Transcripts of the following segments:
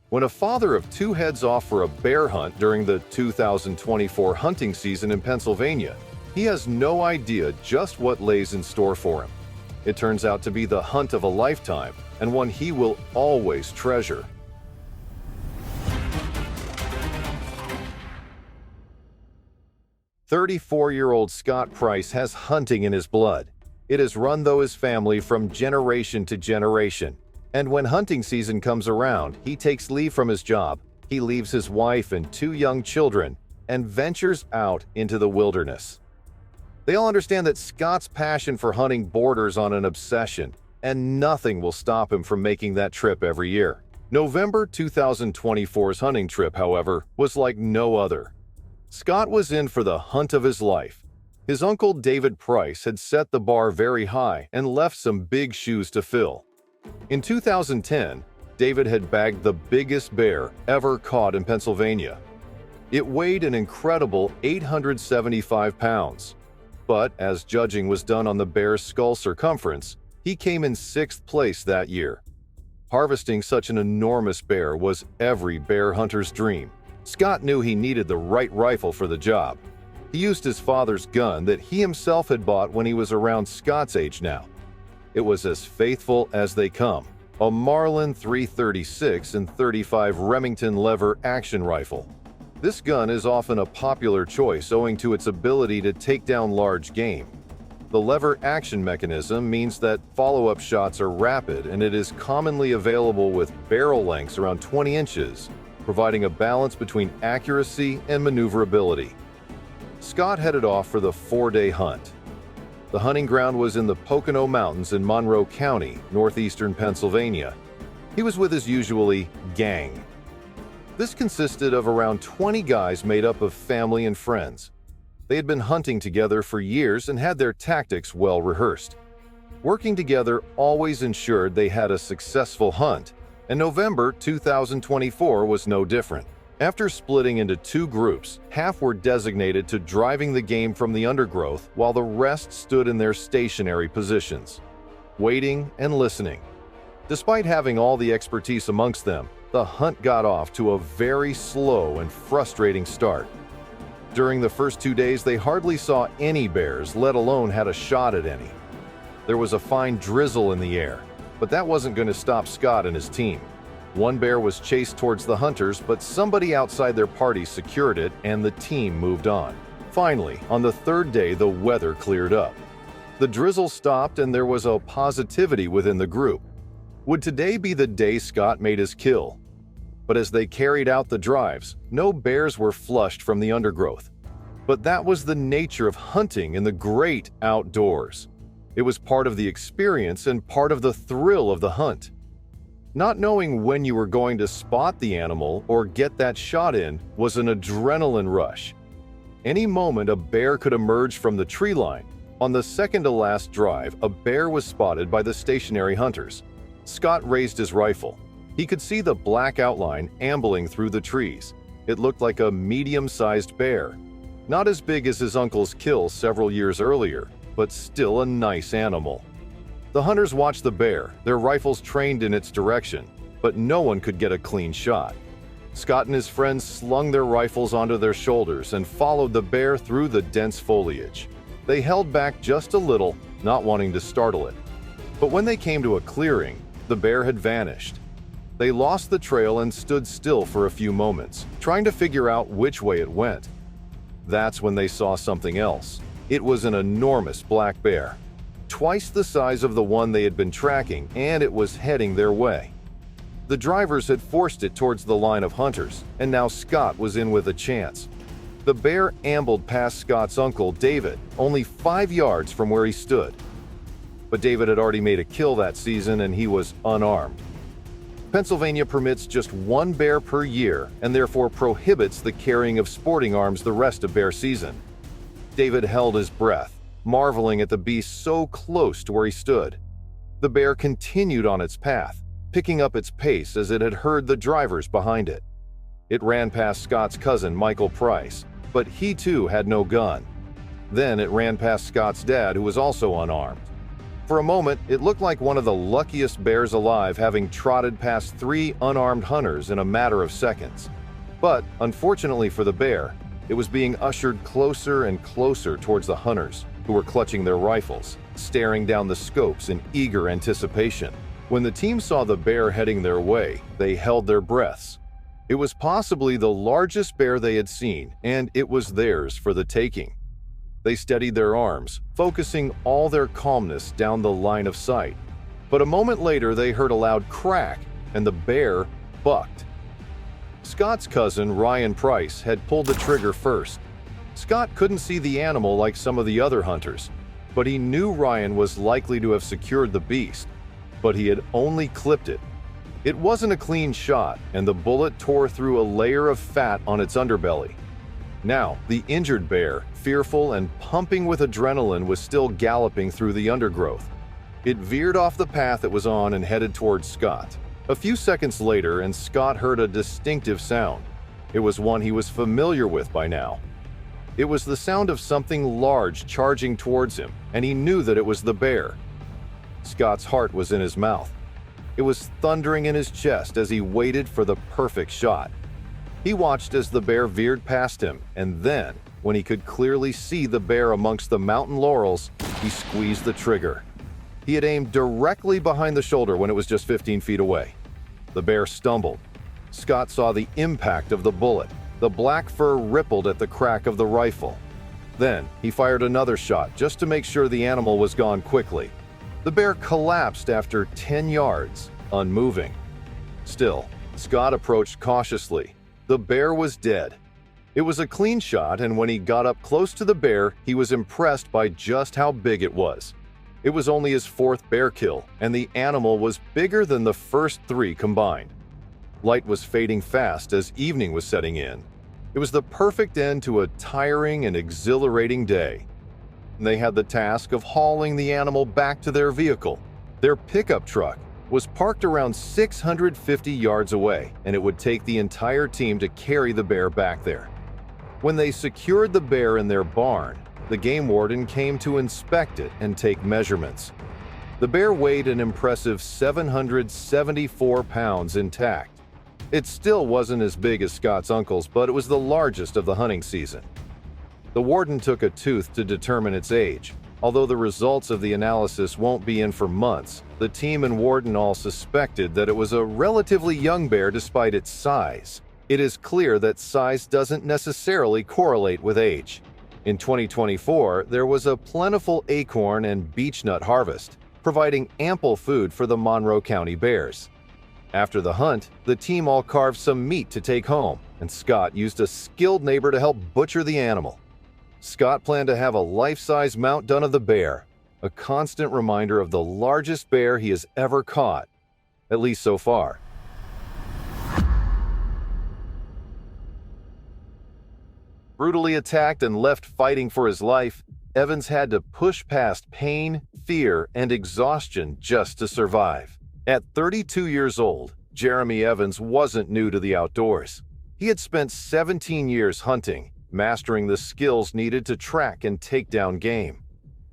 When a father of two heads off for a bear hunt during the 2024 hunting season in Pennsylvania, he has no idea just what lays in store for him. It turns out to be the hunt of a lifetime, and one he will always treasure. "34-year-old Scott Price has hunting in his blood. It has run through his family from generation to generation. And when hunting season comes around, he takes leave from his job, he leaves his wife and two young children, and ventures out into the wilderness." They all understand that Scott's passion for hunting borders on an obsession, and nothing will stop him from making that trip every year. November 2024's hunting trip, however, was like no other. Scott was in for the hunt of his life. His uncle David Price had set the bar very high and left some big shoes to fill. In 2010, David had bagged the biggest bear ever caught in Pennsylvania. It weighed an incredible 875 pounds. But as judging was done on the bear's skull circumference, he came in 6th place that year. Harvesting such an enormous bear was every bear hunter's dream. Scott knew he needed the right rifle for the job. He used his father's gun that he himself had bought when he was around Scott's age now. It was as faithful as they come, a Marlin 336 and 35 Remington lever action rifle. This gun is often a popular choice owing to its ability to take down large game. The lever action mechanism means that follow-up shots are rapid, and it is commonly available with barrel lengths around 20 inches, providing a balance between accuracy and maneuverability. Scott headed off for the 4-day hunt. The hunting ground was in the Pocono Mountains in Monroe County, northeastern Pennsylvania. He was with his usually gang. This consisted of around 20 guys made up of family and friends. They had been hunting together for years and had their tactics well rehearsed. Working together always ensured they had a successful hunt, and November 2024 was no different. After splitting into 2 groups, half were designated to driving the game from the undergrowth while the rest stood in their stationary positions, waiting and listening. Despite having all the expertise amongst them, the hunt got off to a very slow and frustrating start. During the first 2 days, they hardly saw any bears, let alone had a shot at any. There was a fine drizzle in the air, but that wasn't going to stop Scott and his team. One bear was chased towards the hunters, but somebody outside their party secured it and the team moved on. Finally, on the 3rd day, the weather cleared up. The drizzle stopped and there was a positivity within the group. Would today be the day Scott made his kill? But as they carried out the drives, no bears were flushed from the undergrowth. But that was the nature of hunting in the great outdoors. It was part of the experience and part of the thrill of the hunt. Not knowing when you were going to spot the animal or get that shot in was an adrenaline rush. Any moment a bear could emerge from the tree line. On the second-to-last drive, a bear was spotted by the stationary hunters. Scott raised his rifle. He could see the black outline ambling through the trees. It looked like a medium-sized bear. Not as big as his uncle's kill several years earlier, but still a nice animal. The hunters watched the bear, their rifles trained in its direction, but no one could get a clean shot. Scott and his friends slung their rifles onto their shoulders and followed the bear through the dense foliage. They held back just a little, not wanting to startle it. But when they came to a clearing, the bear had vanished. They lost the trail and stood still for a few moments, trying to figure out which way it went. That's when they saw something else. It was an enormous black bear, twice the size of the one they had been tracking, and it was heading their way. The drivers had forced it towards the line of hunters, and now Scott was in with a chance. The bear ambled past Scott's uncle, David, only 5 yards from where he stood. But David had already made a kill that season and he was unarmed. Pennsylvania permits just 1 bear per year and therefore prohibits the carrying of sporting arms the rest of bear season. David held his breath, marveling at the beast so close to where he stood. The bear continued on its path, picking up its pace as it had heard the drivers behind it. It ran past Scott's cousin, Michael Price, but he too had no gun. Then it ran past Scott's dad, who was also unarmed. For a moment, it looked like one of the luckiest bears alive, having trotted past 3 unarmed hunters in a matter of seconds. But, unfortunately for the bear, it was being ushered closer and closer towards the hunters, who were clutching their rifles, staring down the scopes in eager anticipation. When the team saw the bear heading their way, they held their breaths. It was possibly the largest bear they had seen, and it was theirs for the taking. They steadied their arms, focusing all their calmness down the line of sight. But a moment later, they heard a loud crack, and the bear bucked. Scott's cousin, Ryan Price, had pulled the trigger first. Scott couldn't see the animal like some of the other hunters, but he knew Ryan was likely to have secured the beast. But he had only clipped it. It wasn't a clean shot, and the bullet tore through a layer of fat on its underbelly. Now, the injured bear, fearful and pumping with adrenaline, was still galloping through the undergrowth. It veered off the path it was on and headed towards Scott. A few seconds later, and Scott heard a distinctive sound. It was one he was familiar with by now. It was the sound of something large charging towards him, and he knew that it was the bear. Scott's heart was in his mouth. It was thundering in his chest as he waited for the perfect shot. He watched as the bear veered past him, and then, when he could clearly see the bear amongst the mountain laurels, he squeezed the trigger. He had aimed directly behind the shoulder when it was just 15 feet away. The bear stumbled. Scott saw the impact of the bullet. The black fur rippled at the crack of the rifle. Then, he fired another shot just to make sure the animal was gone quickly. The bear collapsed after 10 yards, unmoving. Still, Scott approached cautiously. The bear was dead. It was a clean shot, and when he got up close to the bear, he was impressed by just how big it was. It was only his 4th bear kill, and the animal was bigger than the first 3 combined. Light was fading fast as evening was setting in. It was the perfect end to a tiring and exhilarating day. They had the task of hauling the animal back to their vehicle. Their pickup truck was parked around 650 yards away, and it would take the entire team to carry the bear back there. When they secured the bear in their barn, the game warden came to inspect it and take measurements. The bear weighed an impressive 774 pounds intact. It still wasn't as big as Scott's uncle's, but it was the largest of the hunting season. The warden took a tooth to determine its age. Although the results of the analysis won't be in for months, the team and warden all suspected that it was a relatively young bear despite its size. It is clear that size doesn't necessarily correlate with age. In 2024, there was a plentiful acorn and beechnut harvest, providing ample food for the Monroe County bears. After the hunt, the team all carved some meat to take home, and Scott used a skilled neighbor to help butcher the animal. Scott planned to have a life-size mount done of the bear, a constant reminder of the largest bear he has ever caught, at least so far. Brutally attacked and left fighting for his life, Evans had to push past pain, fear, and exhaustion just to survive. At 32 years old, Jeremy Evans wasn't new to the outdoors. He had spent 17 years hunting, mastering the skills needed to track and take down game.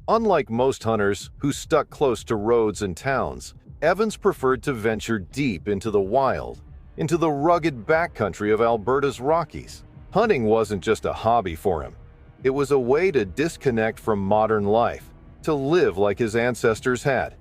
Unlike most hunters who stuck close to roads and towns, Evans preferred to venture deep into the wild, into the rugged backcountry of Alberta's Rockies. Hunting wasn't just a hobby for him. It was a way to disconnect from modern life, to live like his ancestors had.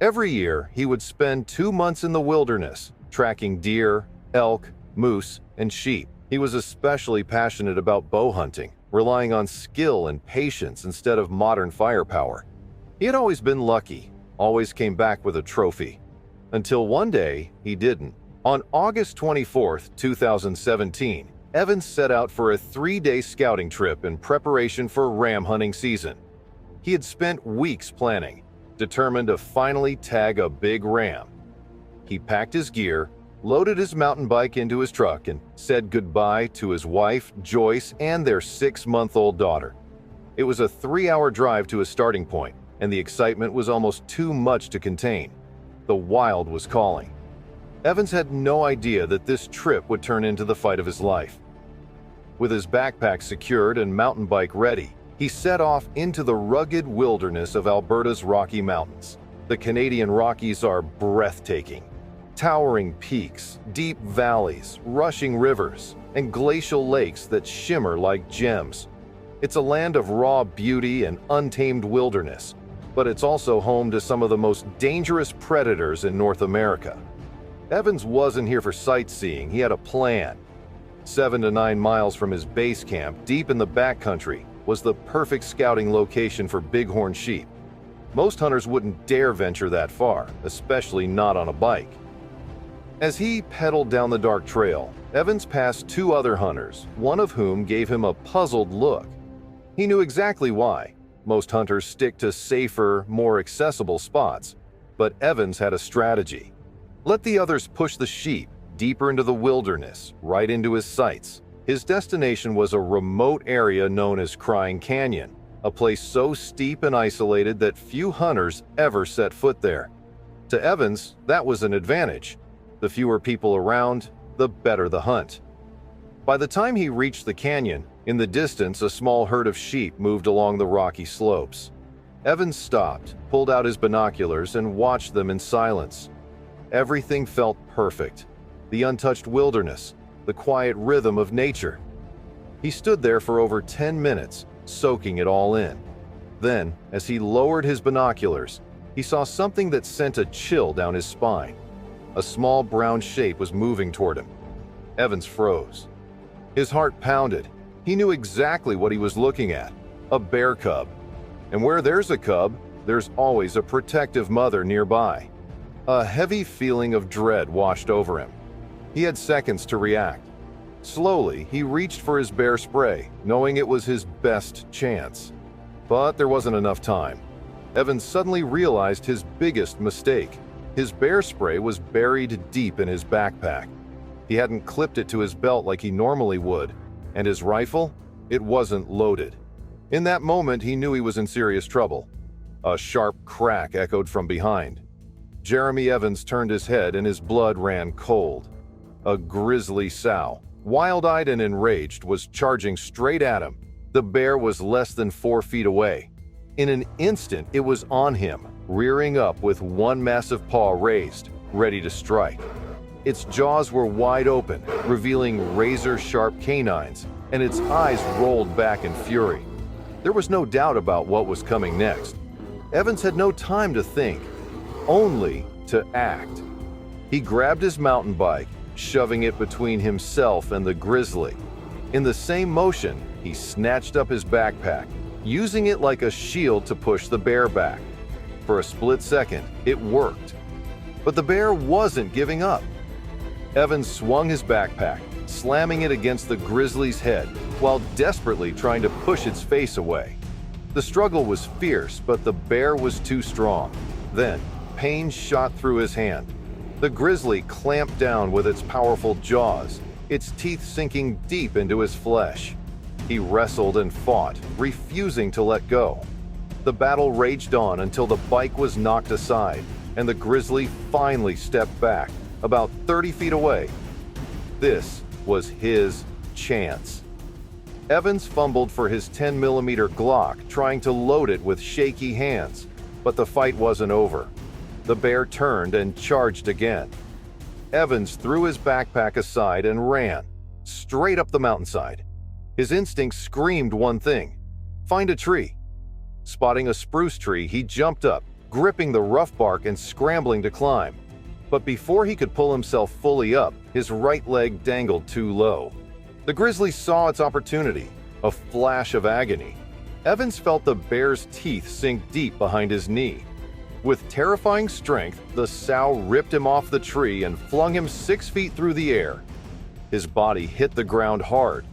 Every year, he would spend 2 months in the wilderness, tracking deer, elk, moose, and sheep. He was especially passionate about bow hunting, relying on skill and patience instead of modern firepower. He had always been lucky, always came back with a trophy. Until one day, he didn't. On August 24, 2017, Evans set out for a 3-day scouting trip in preparation for ram hunting season. He had spent weeks planning, determined to finally tag a big ram. He packed his gear, loaded his mountain bike into his truck, and said goodbye to his wife, Joyce, and their 6-month-old daughter. It was a 3-hour drive to a starting point, and the excitement was almost too much to contain. The wild was calling. Evans had no idea that this trip would turn into the fight of his life. With his backpack secured and mountain bike ready, He set off into the rugged wilderness of Alberta's Rocky Mountains. The Canadian Rockies are breathtaking. Towering peaks, deep valleys, rushing rivers, and glacial lakes that shimmer like gems. It's a land of raw beauty and untamed wilderness, but it's also home to some of the most dangerous predators in North America. Evans wasn't here for sightseeing, he had a plan. 7 to 9 miles from his base camp, deep in the backcountry, was the perfect scouting location for bighorn sheep. Most hunters wouldn't dare venture that far, especially not on a bike. As he pedaled down the dark trail, Evans passed 2 other hunters, one of whom gave him a puzzled look. He knew exactly why. Most hunters stick to safer, more accessible spots, but Evans had a strategy. Let the others push the sheep deeper into the wilderness, right into his sights. His destination was a remote area known as Crying Canyon, a place so steep and isolated that few hunters ever set foot there. To Evans, that was an advantage. The fewer people around, the better the hunt. By the time he reached the canyon, in the distance a small herd of sheep moved along the rocky slopes. Evans stopped, pulled out his binoculars, and watched them in silence. Everything felt perfect. The untouched wilderness, the quiet rhythm of nature. He stood there for over 10 minutes, soaking it all in. Then, as he lowered his binoculars, he saw something that sent a chill down his spine. A small brown shape was moving toward him. Evans froze. His heart pounded. He knew exactly what he was looking at: a bear cub. And where there's a cub, there's always a protective mother nearby. A heavy feeling of dread washed over him. He had seconds to react. Slowly, he reached for his bear spray, knowing it was his best chance. But there wasn't enough time. Evans suddenly realized his biggest mistake. His bear spray was buried deep in his backpack. He hadn't clipped it to his belt like he normally would, and his rifle? It wasn't loaded. In that moment, he knew he was in serious trouble. A sharp crack echoed from behind. Jeremy Evans turned his head and his blood ran cold. A grizzly sow, wild-eyed and enraged, was charging straight at him. The bear was less than 4 feet away. In an instant, it was on him, rearing up with one massive paw raised, ready to strike. Its jaws were wide open, revealing razor-sharp canines, and its eyes rolled back in fury. There was no doubt about what was coming next. Evans had no time to think, only to act. He grabbed his mountain bike, shoving it between himself and the grizzly. In the same motion, he snatched up his backpack, using it like a shield to push the bear back. For a split second, it worked. But the bear wasn't giving up. Evans swung his backpack, slamming it against the grizzly's head, while desperately trying to push its face away. The struggle was fierce, but the bear was too strong. Then, pain shot through his hand. The grizzly clamped down with its powerful jaws, its teeth sinking deep into his flesh. He wrestled and fought, refusing to let go. The battle raged on until the bike was knocked aside, and the grizzly finally stepped back, about 30 feet away. This was his chance. Evans fumbled for his 10mm Glock, trying to load it with shaky hands, but the fight wasn't over. The bear turned and charged again. Evans threw his backpack aside and ran, straight up the mountainside. His instincts screamed one thing: find a tree. Spotting a spruce tree, he jumped up, gripping the rough bark and scrambling to climb. But before he could pull himself fully up, his right leg dangled too low. The grizzly saw its opportunity, a flash of agony. Evans felt the bear's teeth sink deep behind his knee. With terrifying strength, the sow ripped him off the tree and flung him 6 feet through the air. His body hit the ground hard.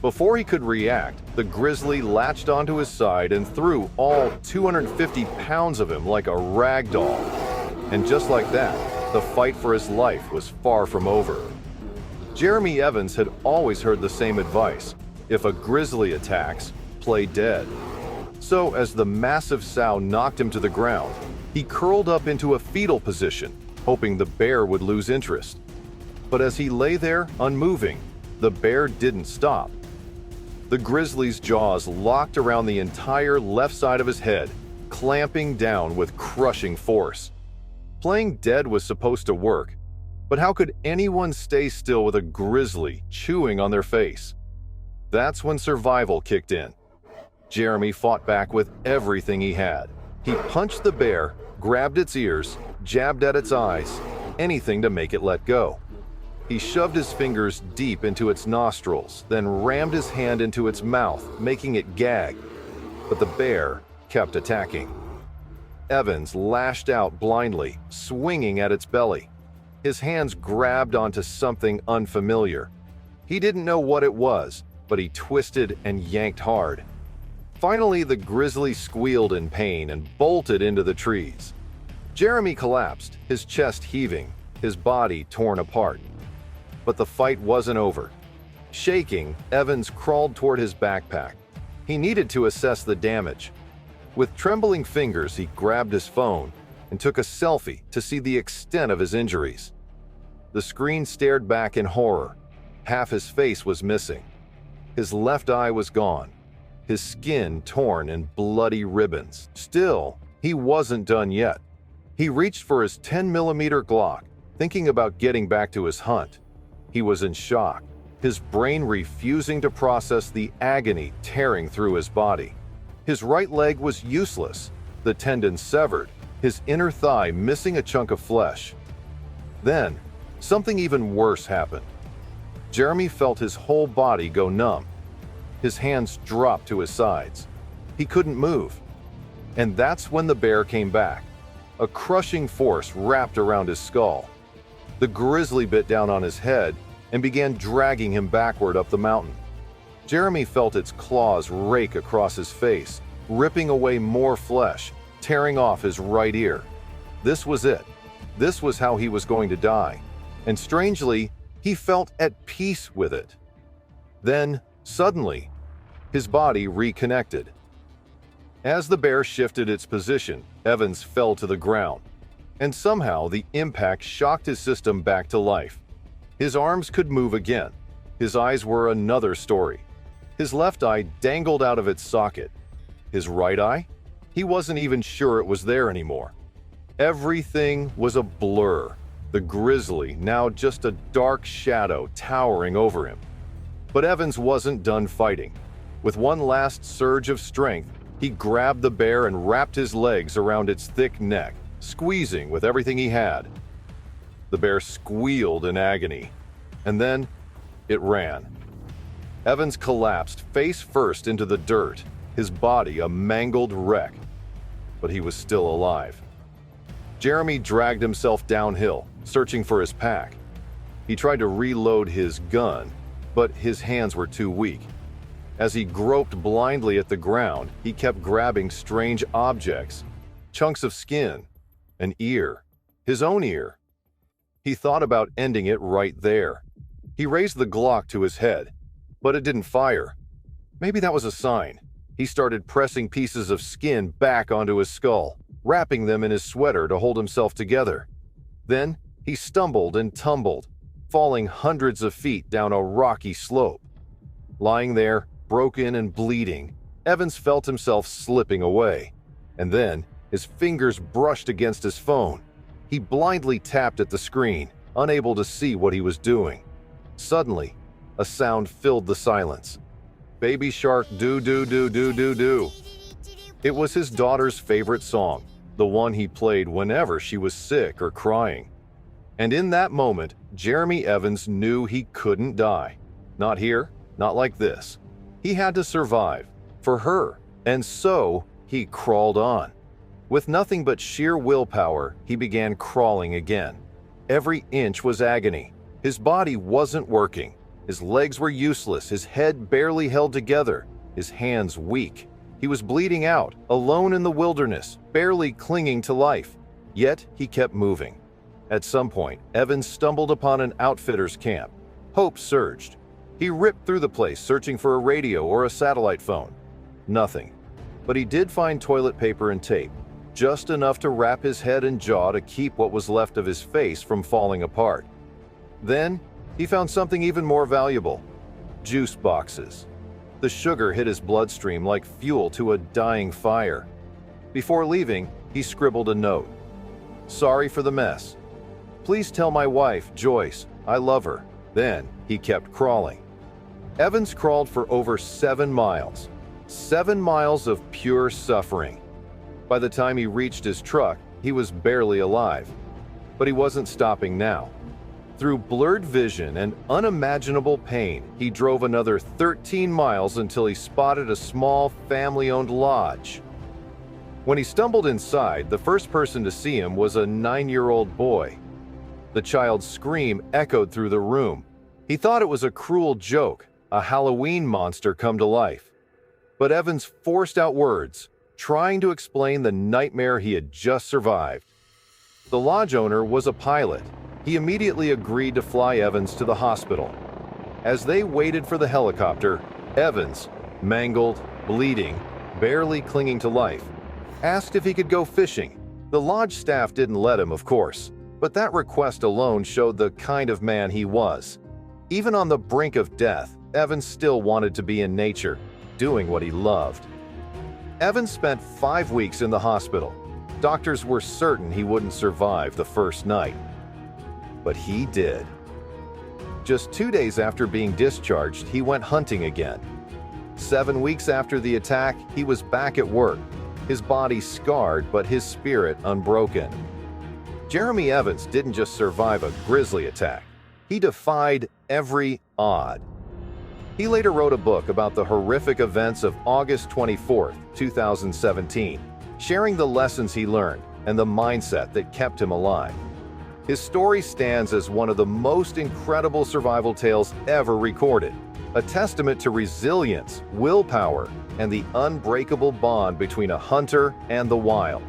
Before he could react, the grizzly latched onto his side and threw all 250 pounds of him like a rag doll. And just like that, the fight for his life was far from over. Jeremy Evans had always heard the same advice: if a grizzly attacks, play dead. So as the massive sow knocked him to the ground, he curled up into a fetal position, hoping the bear would lose interest. But as he lay there, unmoving, the bear didn't stop. The grizzly's jaws locked around the entire left side of his head, clamping down with crushing force. Playing dead was supposed to work, but how could anyone stay still with a grizzly chewing on their face? That's when survival kicked in. Jeremy fought back with everything he had. He punched the bear, grabbed its ears, jabbed at its eyes, anything to make it let go. He shoved his fingers deep into its nostrils, then rammed his hand into its mouth, making it gag. But the bear kept attacking. Evans lashed out blindly, swinging at its belly. His hands grabbed onto something unfamiliar. He didn't know what it was, but he twisted and yanked hard. Finally, the grizzly squealed in pain and bolted into the trees. Jeremy collapsed, his chest heaving, his body torn apart. But the fight wasn't over. Shaking, Evans crawled toward his backpack. He needed to assess the damage. With trembling fingers, he grabbed his phone and took a selfie to see the extent of his injuries. The screen stared back in horror. Half his face was missing. His left eye was gone, his skin torn in bloody ribbons. Still, he wasn't done yet. He reached for his 10mm Glock, thinking about getting back to his hunt. He was in shock, his brain refusing to process the agony tearing through his body. His right leg was useless, the tendon severed, his inner thigh missing a chunk of flesh. Then, something even worse happened. Jeremy felt his whole body go numb. His hands dropped to his sides. He couldn't move. And that's when the bear came back. A crushing force wrapped around his skull. The grizzly bit down on his head and began dragging him backward up the mountain. Jeremy felt its claws rake across his face, ripping away more flesh, tearing off his right ear. This was it. This was how he was going to die. And strangely, he felt at peace with it. Then, suddenly, his body reconnected. As the bear shifted its position, Evans fell to the ground. And somehow the impact shocked his system back to life. His arms could move again. His eyes were another story. His left eye dangled out of its socket. His right eye? He wasn't even sure it was there anymore. Everything was a blur. The grizzly, now just a dark shadow towering over him. But Evans wasn't done fighting. With one last surge of strength, he grabbed the bear and wrapped his legs around its thick neck, squeezing with everything he had. The bear squealed in agony, and then it ran. Evans collapsed face first into the dirt, his body a mangled wreck. But he was still alive. Jeremy dragged himself downhill, searching for his pack. He tried to reload his gun, but his hands were too weak. As he groped blindly at the ground, he kept grabbing strange objects, chunks of skin, an ear, his own ear. He thought about ending it right there. He raised the Glock to his head, but it didn't fire. Maybe that was a sign. He started pressing pieces of skin back onto his skull, wrapping them in his sweater to hold himself together. Then he stumbled and tumbled, falling hundreds of feet down a rocky slope. Lying there, broken and bleeding, Evans felt himself slipping away. And then his fingers brushed against his phone. He blindly tapped at the screen, unable to see what he was doing. Suddenly, a sound filled the silence. Baby Shark do-do-do-do-do-do. It was his daughter's favorite song, the one he played whenever she was sick or crying. And in that moment, Jeremy Evans knew he couldn't die. Not here, not like this. He had to survive, for her, and so he crawled on. With nothing but sheer willpower, he began crawling again. Every inch was agony. His body wasn't working. His legs were useless, his head barely held together, his hands weak. He was bleeding out, alone in the wilderness, barely clinging to life. Yet he kept moving. At some point, Evans stumbled upon an outfitter's camp. Hope surged. He ripped through the place, searching for a radio or a satellite phone. Nothing. But he did find toilet paper and tape, just enough to wrap his head and jaw to keep what was left of his face from falling apart. Then, he found something even more valuable: juice boxes. The sugar hit his bloodstream like fuel to a dying fire. Before leaving, he scribbled a note. "Sorry for the mess. Please tell my wife, Joyce, I love her." Then he kept crawling. Evans crawled for over 7 miles. 7 miles of pure suffering. By the time he reached his truck, he was barely alive. But he wasn't stopping now. Through blurred vision and unimaginable pain, he drove another 13 miles until he spotted a small family-owned lodge. When he stumbled inside, the first person to see him was a 9-year-old boy. The child's scream echoed through the room. He thought it was a cruel joke, a Halloween monster come to life. But Evans forced out words, trying to explain the nightmare he had just survived. The lodge owner was a pilot. He immediately agreed to fly Evans to the hospital. As they waited for the helicopter, Evans, mangled, bleeding, barely clinging to life, asked if he could go fishing. The lodge staff didn't let him, of course, but that request alone showed the kind of man he was. Even on the brink of death, Evans still wanted to be in nature, doing what he loved. Evans spent 5 weeks in the hospital. Doctors were certain he wouldn't survive the first night. But he did. Just 2 days after being discharged, he went hunting again. 7 weeks after the attack, he was back at work, his body scarred but his spirit unbroken. Jeremy Evans didn't just survive a grisly attack. He defied every odd. He later wrote a book about the horrific events of August 24, 2017, sharing the lessons he learned and the mindset that kept him alive. His story stands as one of the most incredible survival tales ever recorded, a testament to resilience, willpower, and the unbreakable bond between a hunter and the wild.